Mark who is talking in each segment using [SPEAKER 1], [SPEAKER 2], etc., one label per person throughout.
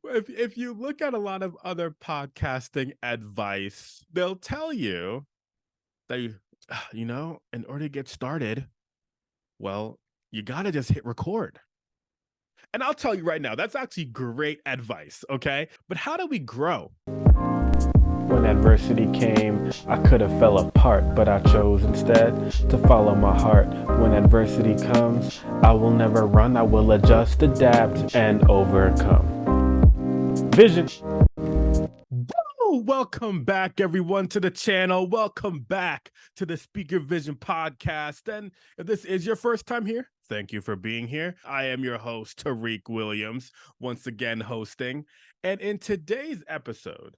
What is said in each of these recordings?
[SPEAKER 1] If you look at a lot of other podcasting advice, they'll tell you that in order to get started, well, you got to just hit record. And I'll tell you right now, that's actually great advice, okay? But how do we grow?
[SPEAKER 2] When adversity came, I could have fell apart, but I chose instead to follow my heart. When adversity comes, I will never run, I will adjust, adapt, and overcome. Vision.
[SPEAKER 1] Welcome back, everyone, to the channel. Welcome back to the Speaker Vision podcast. And if this is your first time here, thank you for being here. I am your host, Tariq Williams, once again hosting. And in today's episode,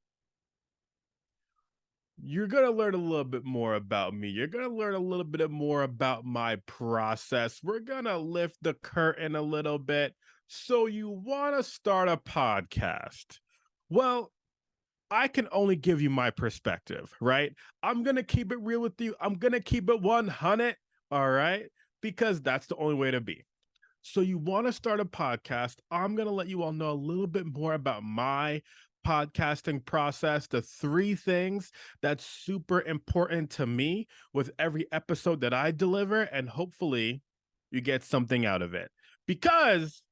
[SPEAKER 1] you're going to learn a little bit more about me. You're going to learn a little bit more about my process. We're going to lift the curtain a little bit. So you want to start a podcast? Well, I can only give you my perspective, right? I'm going to keep it real with you. I'm going to keep it 100, all right? Because that's the only way to be. So you want to start a podcast? I'm going to let you all know a little bit more about my podcasting process, the three things that's super important to me with every episode that I deliver, and hopefully you get something out of it. Because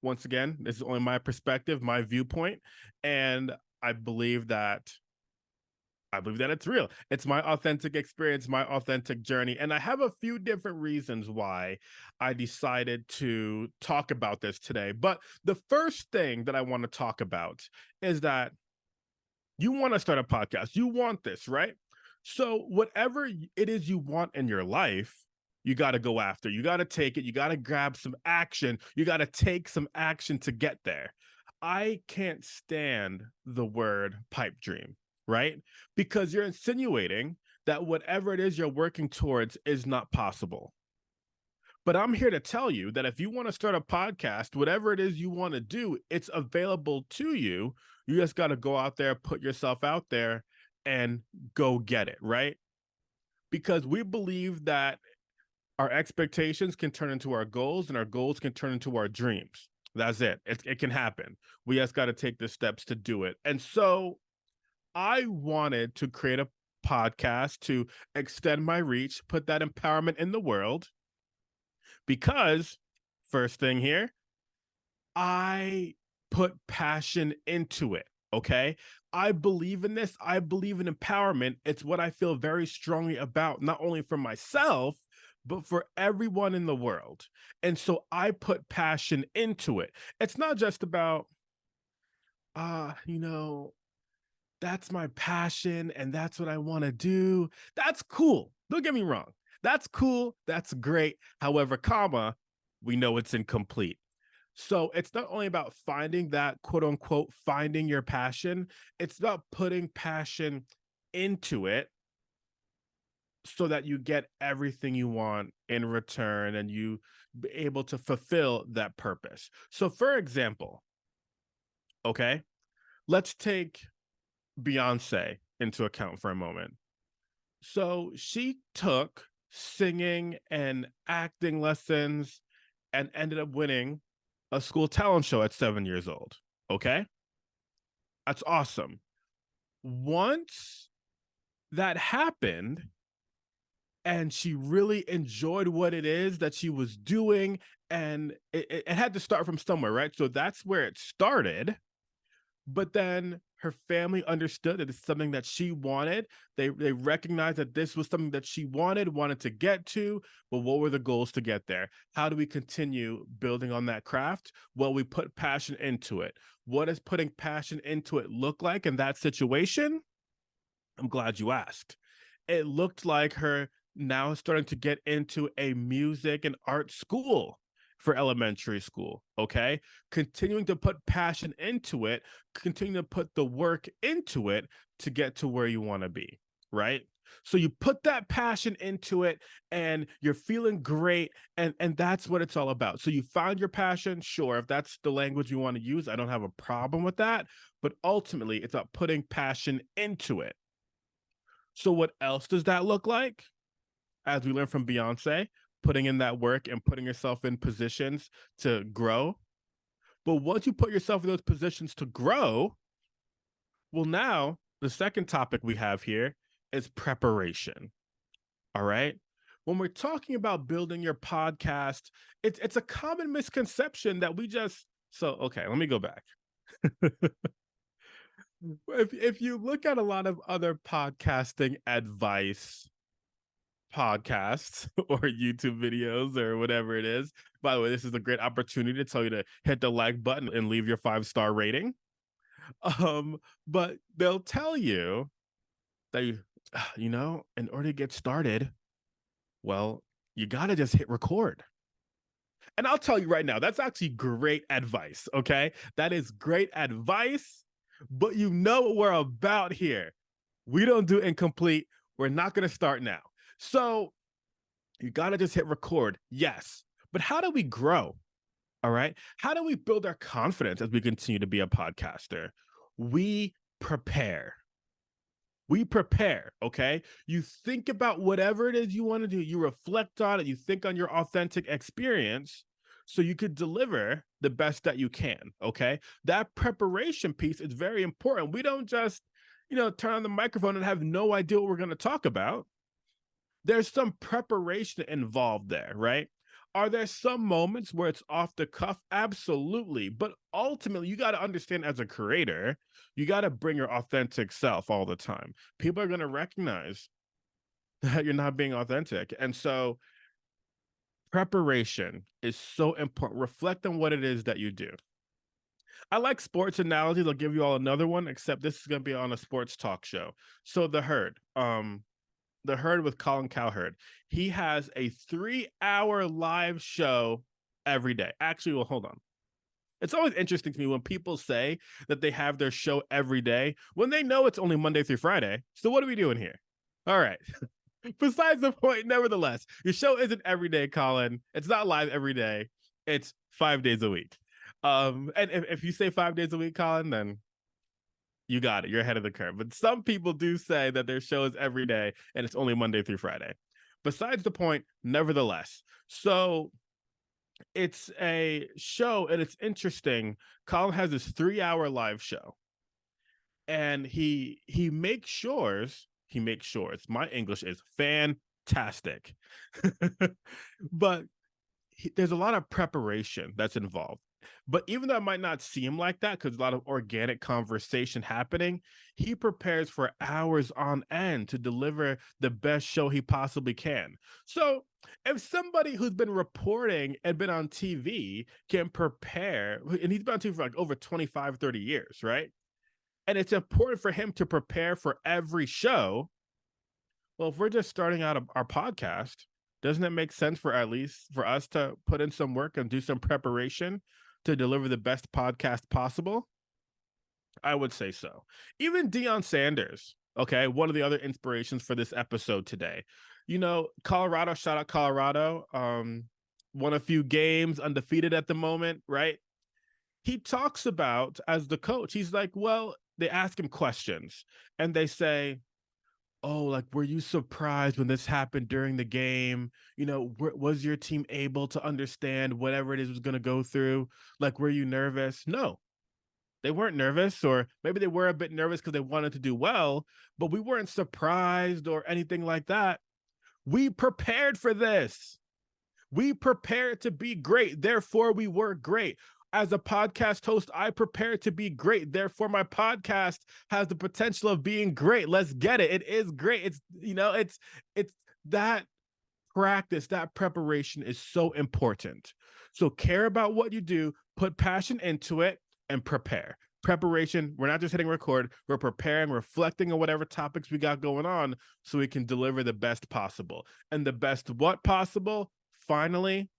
[SPEAKER 1] once again, this is only my perspective, my viewpoint, and I believe that it's real. It's my authentic experience, my authentic journey. And I have a few different reasons why I decided to talk about this today. But the first thing that I want to talk about is that you want to start a podcast. You want this, right? So, whatever it is you want in your life, you got to go after. You got to take it. You got to grab some action. You got to take some action to get there. I can't stand the word pipe dream, right? Because you're insinuating that whatever it is you're working towards is not possible. But I'm here to tell you that if you want to start a podcast, whatever it is you want to do, it's available to you. You just got to go out there, put yourself out there, and go get it, right? Because we believe that our expectations can turn into our goals, and our goals can turn into our dreams. That's it. It can happen. We just got to take the steps to do it. And so I wanted to create a podcast to extend my reach, put that empowerment in the world, because first thing here, I put passion into it. Okay. I believe in this. I believe in empowerment. It's what I feel very strongly about, not only for myself, but for everyone in the world. And so I put passion into it. It's not just about, uh, you know, that's my passion and that's what I want to do. That's cool. Don't get me wrong. That's cool. That's great. However, we know it's incomplete. So it's not only about finding that quote unquote finding your passion, it's about putting passion into it so that you get everything you want in return and you be able to fulfill that purpose. So for example, okay, let's take Beyonce into account for a moment. So she took singing and acting lessons and ended up winning a school talent show at 7 years old. Okay. That's awesome. Once that happened, and she really enjoyed what it is that she was doing, and it had to start from somewhere, right? So that's where it started. But then her family understood that it's something that she wanted. They recognized that this was something that she wanted to get to. But what were the goals to get there? How do we continue building on that craft? Well, we put passion into it. What does putting passion into it look like in that situation? I'm glad you asked. It looked like her now starting to get into a music and art school for elementary school. Okay. Continuing to put passion into it, continue to put the work into it to get to where you want to be. Right. So you put that passion into it and you're feeling great. And that's what it's all about. So you found your passion. Sure. If that's the language you want to use, I don't have a problem with that. But ultimately, it's about putting passion into it. So what else does that look like? As we learned from Beyonce, putting in that work and putting yourself in positions to grow. But once you put yourself in those positions to grow, well, now the second topic we have here is preparation. All right. When we're talking about building your podcast, it's a common misconception that we just okay, let me go back. If you look at a lot of other podcasting advice podcasts or YouTube videos or whatever it is, by the way, this is a great opportunity to tell you to hit the like button and leave your 5-star rating. But they'll tell you that in order to get started, well, you got to just hit record. And I'll tell you right now, that's actually great advice. Okay. That is great advice, but you know what we're about here. We don't do incomplete. We're not going to start now. So you got to just hit record. Yes. But how do we grow? All right. How do we build our confidence as we continue to be a podcaster? We prepare. We prepare, okay? You think about whatever it is you want to do. You reflect on it. You think on your authentic experience so you could deliver the best that you can, okay? That preparation piece is very important. We don't just, turn on the microphone and have no idea what we're going to talk about. There's some preparation involved there, right? Are there some moments where it's off the cuff? Absolutely. But ultimately, you got to understand as a creator, you got to bring your authentic self all the time. People are going to recognize that you're not being authentic. And so preparation is so important. Reflect on what it is that you do. I like sports analogies. I'll give you all another one, except this is going to be on a sports talk show. So The Herd. The Herd with Colin Cowherd. He has a 3-hour live show every day. Actually, well, hold on. It's always interesting to me when people say that they have their show every day when they know it's only Monday through Friday. So what are we doing here? All right. Besides the point, nevertheless, your show isn't every day, Colin. It's not live every day. It's 5 days a week. And if you say 5 days a week, Colin, then you got it. You're ahead of the curve. But some people do say that their show is every day and it's only Monday through Friday. Besides the point, nevertheless. So it's a show and it's interesting. Colin has this 3-hour live show. And he makes sure. My English is fantastic. But there's a lot of preparation that's involved. But even though it might not seem like that, because a lot of organic conversation happening, he prepares for hours on end to deliver the best show he possibly can. So if somebody who's been reporting and been on TV can prepare, and he's been on TV for like over 25, 30 years, right? And it's important for him to prepare for every show. Well, if we're just starting out our podcast, doesn't it make sense for at least for us to put in some work and do some preparation to deliver the best podcast possible? I would say so. Even Deion Sanders, okay, one of the other inspirations for this episode today. Colorado, shout out Colorado, won a few games, undefeated at the moment, right? He talks about, as the coach, he's like, well, they ask him questions and they say, oh, like, were you surprised when this happened during the game? Was your team able to understand whatever it is was going to go through? Like, were you nervous? No, they weren't nervous, or maybe they were a bit nervous because they wanted to do well, but we weren't surprised or anything like that. We prepared for this. We prepared to be great. Therefore, we were great. As a podcast host, I prepared to be great. Therefore, my podcast has the potential of being great. Let's get it. It is great. It's that practice, that preparation is so important. So care about what you do, put passion into it, and prepare. Preparation, we're not just hitting record, we're preparing, reflecting on whatever topics we got going on so we can deliver the best possible. And the best what possible? Finally,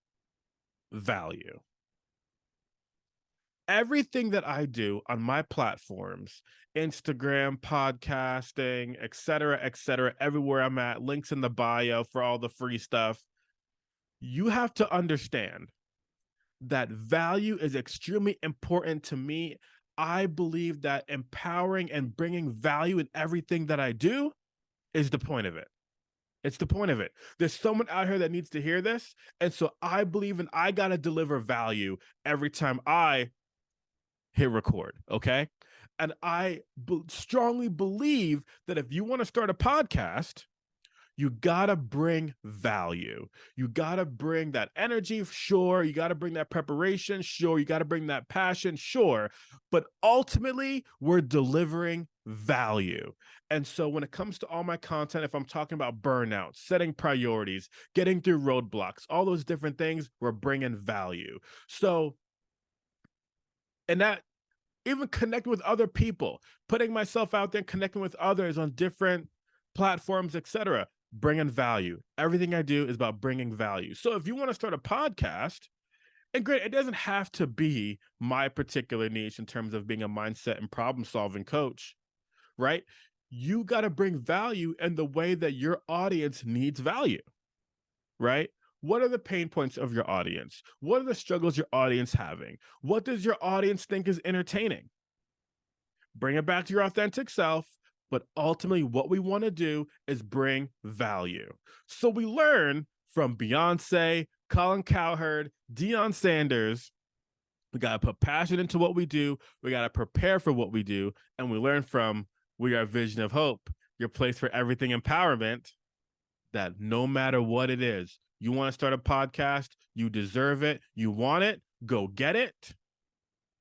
[SPEAKER 1] value. Everything that I do on my platforms, Instagram, podcasting, et cetera, everywhere I'm at, links in the bio for all the free stuff, you have to understand that value is extremely important to me. I believe that empowering and bringing value in everything that I do is the point of it. It's the point of it. There's someone out here that needs to hear this. And so I believe I got to deliver value every time I hit record. Okay. And I strongly believe that if you want to start a podcast, you gotta bring value. You gotta bring that energy, sure. You gotta bring that preparation, sure. You gotta bring that passion, sure. But ultimately, we're delivering value. And so when it comes to all my content, if I'm talking about burnout, setting priorities, getting through roadblocks, all those different things, we're bringing value. So, and that even connecting with other people, putting myself out there, connecting with others on different platforms, etc., bringing value. Everything I do is about bringing value. So if you want to start a podcast, and great, it doesn't have to be my particular niche in terms of being a mindset and problem solving coach, right? You got to bring value in the way that your audience needs value, right? What are the pain points of your audience? What are the struggles your audience having? What does your audience think is entertaining? Bring it back to your authentic self. But ultimately, what we want to do is bring value. So we learn from Beyonce, Colin Cowherd, Deion Sanders. We got to put passion into what we do. We got to prepare for what we do. And we learn from We Are Vision of Hope, your place for everything empowerment, that no matter what it is, you want to start a podcast, you deserve it, you want it, go get it.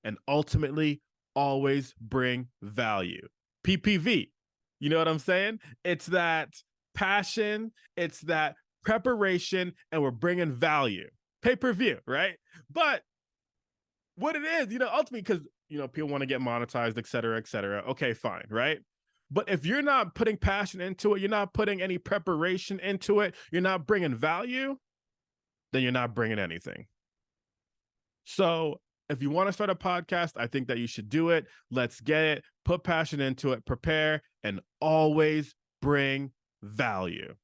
[SPEAKER 1] And ultimately, always bring value. PPV. You know what I'm saying? It's that passion, it's that preparation, and we're bringing value. Pay-per-view, right? But what it is, ultimately, because, people want to get monetized, et cetera, et cetera. Okay, fine, right? But if you're not putting passion into it, you're not putting any preparation into it, you're not bringing value, then you're not bringing anything. So if you want to start a podcast, I think that you should do it. Let's get it, put passion into it, prepare, and always bring value.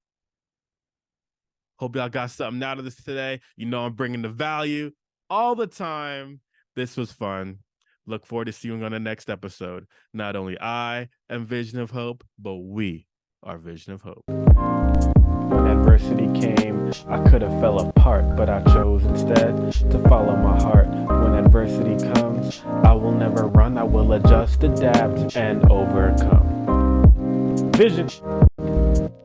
[SPEAKER 1] Hope y'all got something out of this today. I'm bringing the value all the time. This was fun. Look forward to seeing you on the next episode. Not only I am Vision of Hope, but we are Vision of Hope.
[SPEAKER 2] When adversity came, I could have fell apart, but I chose instead to follow my heart. When adversity comes, I will never run. I will adjust, adapt, and overcome. Vision.